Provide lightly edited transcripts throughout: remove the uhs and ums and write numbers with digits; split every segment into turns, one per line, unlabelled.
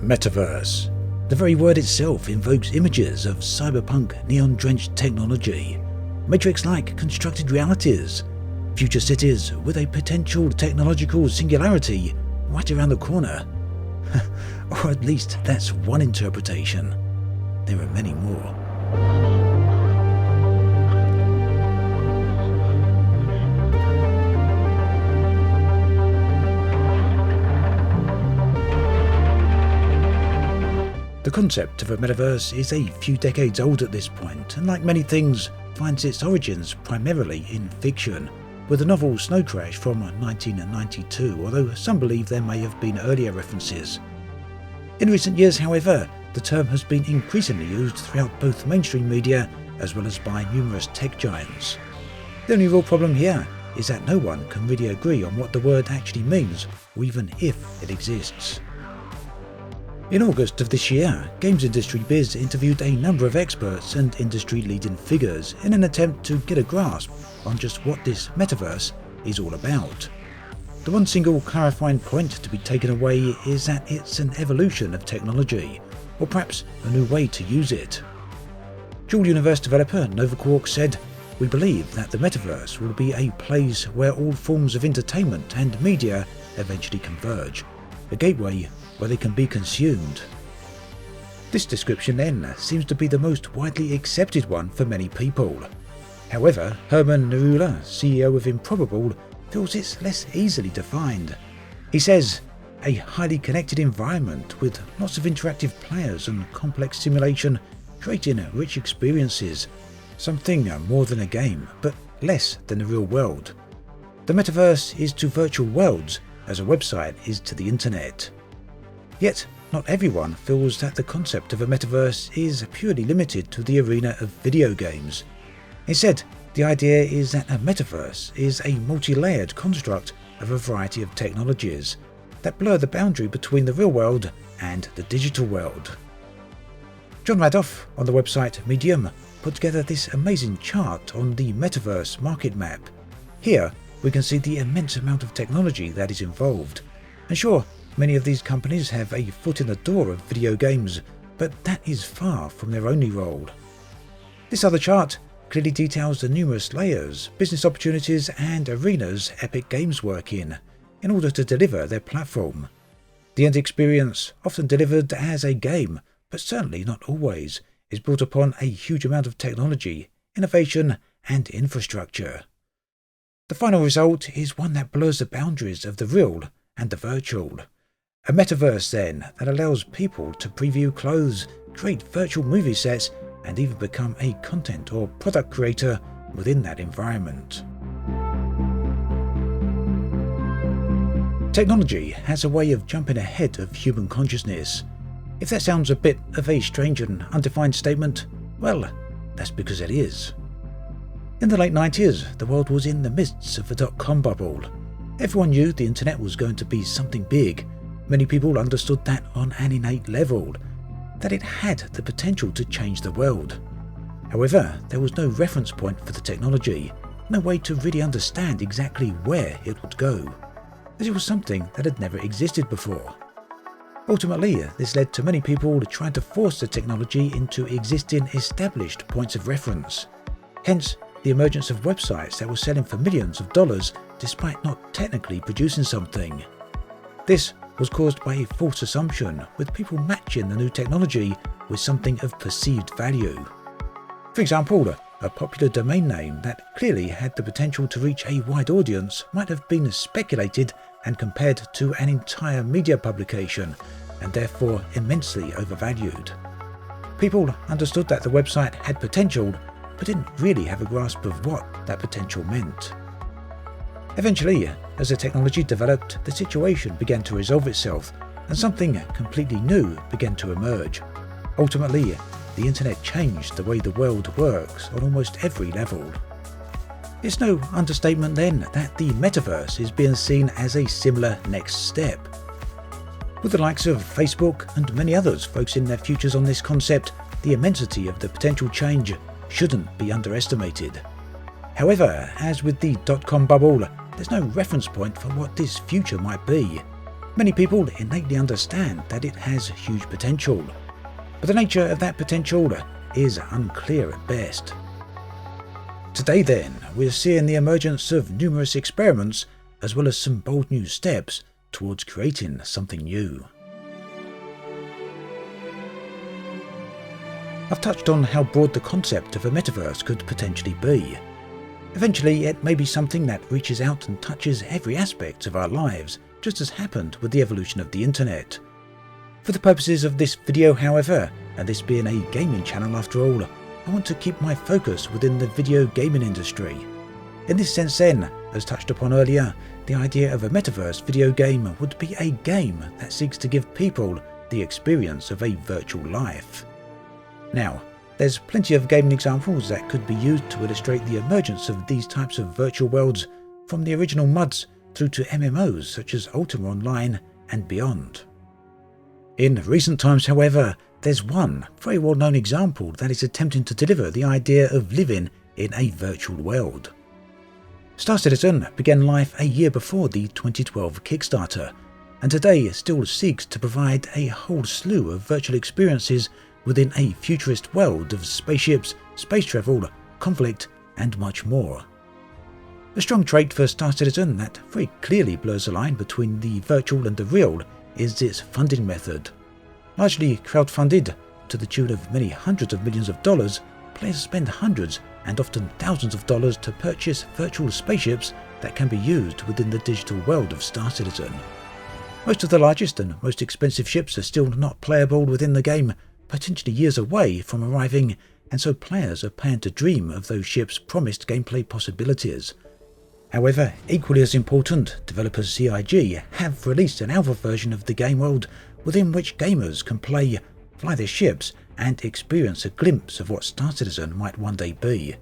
Metaverse. The very word itself invokes images of cyberpunk neon-drenched technology, Matrix-like constructed realities, future cities with a potential technological singularity right around the corner. Or at least that's one interpretation. There are many more. The concept of a metaverse is a few decades old at this point, and like many things, finds its origins primarily in fiction, with the novel Snow Crash from 1992, although some believe there may have been earlier references. In recent years, however, the term has been increasingly used throughout both mainstream media as well as by numerous tech giants. The only real problem here is that no one can really agree on what the word actually means, or even if it exists. In August of this year, GamesIndustry.biz interviewed a number of experts and industry-leading figures in an attempt to get a grasp on just what this metaverse is all about. The one single clarifying point to be taken away is that it's an evolution of technology, or perhaps a new way to use it. Dual Universe developer NovaQuark said, "We believe that the metaverse will be a place where all forms of entertainment and media eventually converge, a gateway where they can be consumed." This description then seems to be the most widely accepted one for many people. However, Herman Nerula, CEO of Improbable, feels it's less easily defined. He says, "A highly connected environment with lots of interactive players and complex simulation, creating rich experiences, something more than a game, but less than the real world. The metaverse is to virtual worlds as a website is to the internet." Yet, not everyone feels that the concept of a metaverse is purely limited to the arena of video games. Instead, the idea is that a metaverse is a multi-layered construct of a variety of technologies that blur the boundary between the real world and the digital world. John Radoff on the website Medium put together this amazing chart on the metaverse market map. Here, we can see the immense amount of technology that is involved. And sure, many of these companies have a foot in the door of video games, but that is far from their only role. This other chart clearly details the numerous layers, business opportunities and arenas Epic Games work in order to deliver their platform. The end experience, often delivered as a game, but certainly not always, is built upon a huge amount of technology, innovation and infrastructure. The final result is one that blurs the boundaries of the real and the virtual. A metaverse then that allows people to preview clothes, create virtual movie sets and even become a content or product creator within that environment. Technology has a way of jumping ahead of human consciousness. If that sounds a bit of a strange and undefined statement, well, that's because it is. In the late 90s, the world was in the midst of the dot-com bubble. Everyone knew the internet was going to be something big. Many people understood that on an innate level, that it had the potential to change the world. However, there was no reference point for the technology, no way to really understand exactly where it would go, as it was something that had never existed before. Ultimately, this led to many people trying to force the technology into existing established points of reference. Hence, the emergence of websites that were selling for millions of dollars despite not technically producing something. This was caused by a false assumption, with people matching the new technology with something of perceived value. For example, a popular domain name that clearly had the potential to reach a wide audience might have been speculated and compared to an entire media publication, and therefore immensely overvalued. People understood that the website had potential, but didn't really have a grasp of what that potential meant. Eventually, as the technology developed, the situation began to resolve itself, and something completely new began to emerge. Ultimately, the internet changed the way the world works on almost every level. It's no understatement then that the metaverse is being seen as a similar next step. With the likes of Facebook and many others focusing their futures on this concept, the immensity of the potential change shouldn't be underestimated. However, as with the dot-com bubble, there's no reference point for what this future might be. Many people innately understand that it has huge potential, but the nature of that potential is unclear at best. Today then, we're seeing the emergence of numerous experiments as well as some bold new steps towards creating something new. I've touched on how broad the concept of a metaverse could potentially be. Eventually, it may be something that reaches out and touches every aspect of our lives, just as happened with the evolution of the internet. For the purposes of this video, however, and this being a gaming channel after all, I want to keep my focus within the video gaming industry. In this sense then, as touched upon earlier, the idea of a metaverse video game would be a game that seeks to give people the experience of a virtual life. Now, there's plenty of gaming examples that could be used to illustrate the emergence of these types of virtual worlds, from the original MUDs through to MMOs such as Ultima Online and beyond. In recent times, however, there's one very well-known example that is attempting to deliver the idea of living in a virtual world. Star Citizen began life a year before the 2012 Kickstarter, and today still seeks to provide a whole slew of virtual experiences within a futurist world of spaceships, space travel, conflict, and much more. A strong trait for Star Citizen that very clearly blurs the line between the virtual and the real is its funding method. Largely crowdfunded, to the tune of many hundreds of millions of dollars, players spend hundreds and often thousands of dollars to purchase virtual spaceships that can be used within the digital world of Star Citizen. Most of the largest and most expensive ships are still not playable within the game, potentially years away from arriving, and so players are paying to dream of those ships' promised gameplay possibilities. However, equally as important, developers CIG have released an alpha version of the game world within which gamers can play, fly their ships, and experience a glimpse of what Star Citizen might one day be.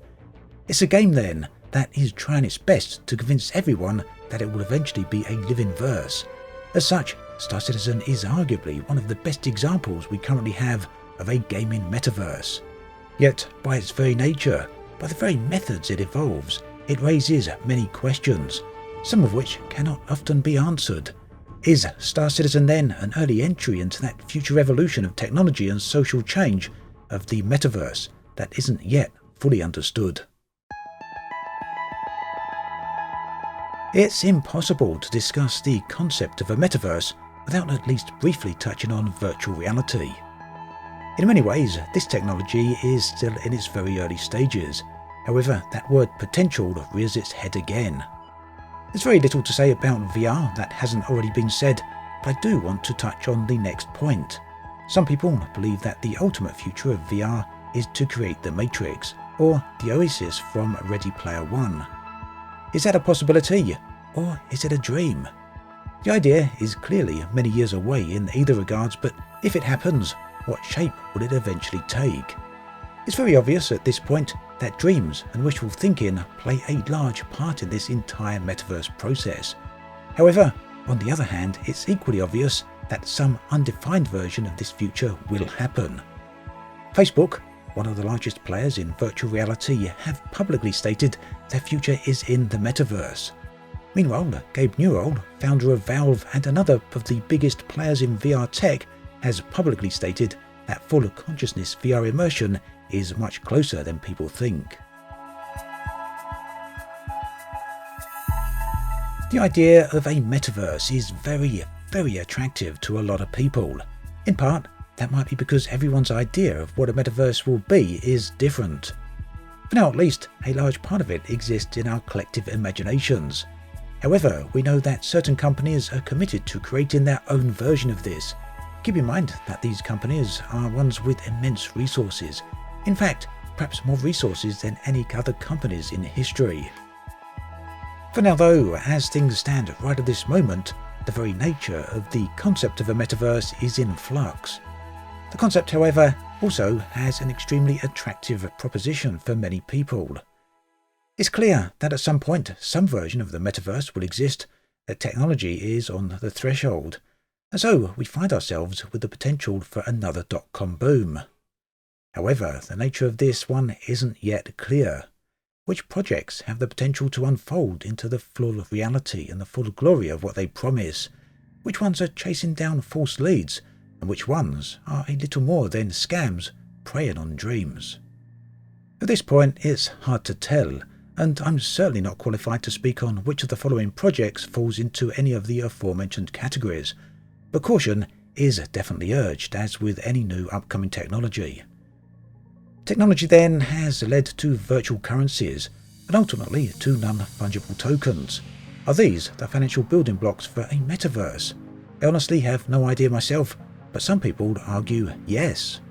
It's a game then that is trying its best to convince everyone that it will eventually be a living verse. As such, Star Citizen is arguably one of the best examples we currently have of a gaming metaverse. Yet, by its very nature, by the very methods it evolves, it raises many questions, some of which cannot often be answered. Is Star Citizen then an early entry into that future evolution of technology and social change of the metaverse that isn't yet fully understood? It's impossible to discuss the concept of a metaverse without at least briefly touching on virtual reality. In many ways, this technology is still in its very early stages. However, that word potential rears its head again. There's very little to say about VR that hasn't already been said, but I do want to touch on the next point. Some people believe that the ultimate future of VR is to create the Matrix, or the Oasis from Ready Player One. Is that a possibility, or is it a dream? The idea is clearly many years away in either regards, but if it happens, what shape will it eventually take? It's very obvious at this point that dreams and wishful thinking play a large part in this entire metaverse process. However, on the other hand, it's equally obvious that some undefined version of this future will happen. Facebook, one of the largest players in virtual reality, have publicly stated their future is in the metaverse. Meanwhile, Gabe Newell, founder of Valve and another of the biggest players in VR tech, has publicly stated that full consciousness VR immersion is much closer than people think. The idea of a metaverse is very, very attractive to a lot of people. In part, that might be because everyone's idea of what a metaverse will be is different. For now at least, a large part of it exists in our collective imaginations. However, we know that certain companies are committed to creating their own version of this. Keep in mind that these companies are ones with immense resources. In fact, perhaps more resources than any other companies in history. For now though, as things stand right at this moment, the very nature of the concept of a metaverse is in flux. The concept, however, also has an extremely attractive proposition for many people. It's clear that at some point, some version of the metaverse will exist, that technology is on the threshold, and so we find ourselves with the potential for another dot-com boom. However, the nature of this one isn't yet clear. Which projects have the potential to unfold into the full reality and the full glory of what they promise? which ones are chasing down false leads, and which ones are a little more than scams preying on dreams. At this point, it's hard to tell, and I'm certainly not qualified to speak on which of the following projects falls into any of the aforementioned categories, but caution is definitely urged, as with any new upcoming technology. Technology then has led to virtual currencies, and ultimately to non-fungible tokens. Are these the financial building blocks for a metaverse? I honestly have no idea myself, but some people would argue yes.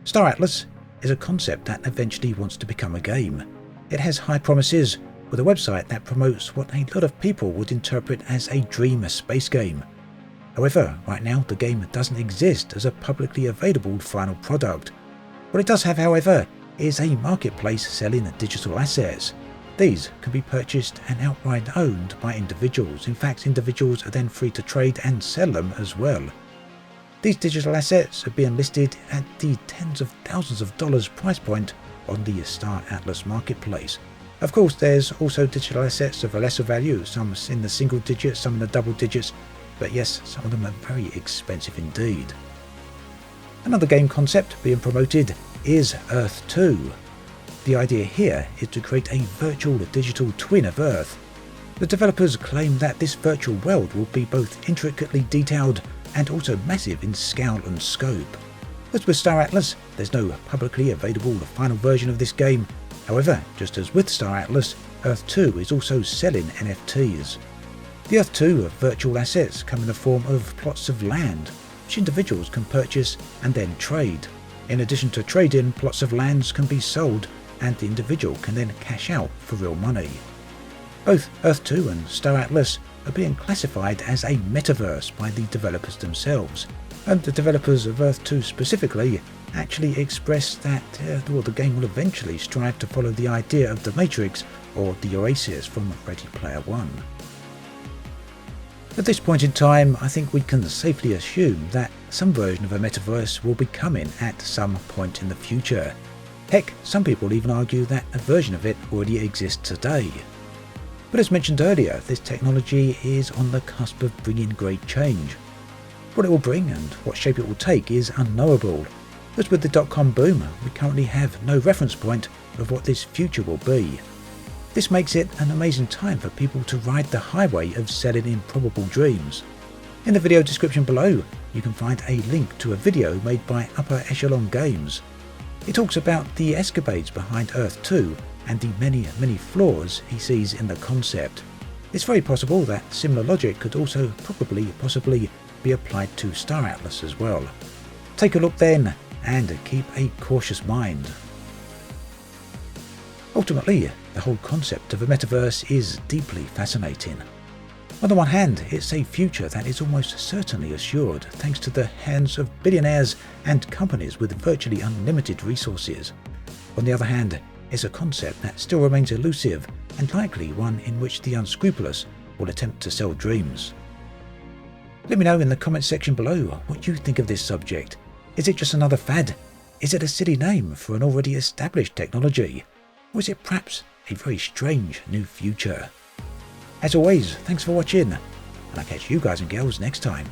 Star Atlas is a concept that eventually wants to become a game. It has high promises, with a website that promotes what a lot of people would interpret as a dream space game. However, right now the game doesn't exist as a publicly available final product. What it does have, however, is a marketplace selling digital assets. These can be purchased and outright owned by individuals. In fact, individuals are then free to trade and sell them as well. These digital assets are being listed at the tens of thousands of dollars price point on the Star Atlas marketplace. Of course, there's also digital assets of a lesser value, some in the single digits, some in the double digits, but yes, some of them are very expensive indeed. Another game concept being promoted is Earth 2. The idea here is to create a virtual digital twin of Earth. The developers claim that this virtual world will be both intricately detailed and also massive in scale and scope. As with Star Atlas, there's no publicly available final version of this game. However, just as with Star Atlas, Earth 2 is also selling NFTs. The Earth 2 virtual assets come in the form of plots of land, which individuals can purchase and then trade. In addition to trading, plots of lands can be sold, and the individual can then cash out for real money. Both Earth 2 and Star Atlas are being classified as a metaverse by the developers themselves, and the developers of Earth 2 specifically actually express that the game will eventually strive to follow the idea of the Matrix or the Oasis from Ready Player One. At this point in time, I think we can safely assume that some version of a metaverse will be coming at some point in the future. Heck, some people even argue that a version of it already exists today. But as mentioned earlier, this technology is on the cusp of bringing great change. What it will bring and what shape it will take is unknowable. As with the dot-com boom, we currently have no reference point of what this future will be. This makes it an amazing time for people to ride the highway of selling improbable dreams. In the video description below, you can find a link to a video made by Upper Echelon Games. It talks about the escapades behind Earth 2 and the many flaws he sees in the concept. It's very possible that similar logic could also possibly be applied to Star Atlas as well. Take a look then, and keep a cautious mind. Ultimately, the whole concept of a metaverse is deeply fascinating. On the one hand, it's a future that is almost certainly assured thanks to the hands of billionaires and companies with virtually unlimited resources. On the other hand, it's a concept that still remains elusive and likely one in which the unscrupulous will attempt to sell dreams. Let me know in the comments section below what you think of this subject. Is it just another fad? Is it a silly name for an already established technology? Or is it perhaps a very strange new future? As always, thanks for watching, and I'll catch you guys and girls next time.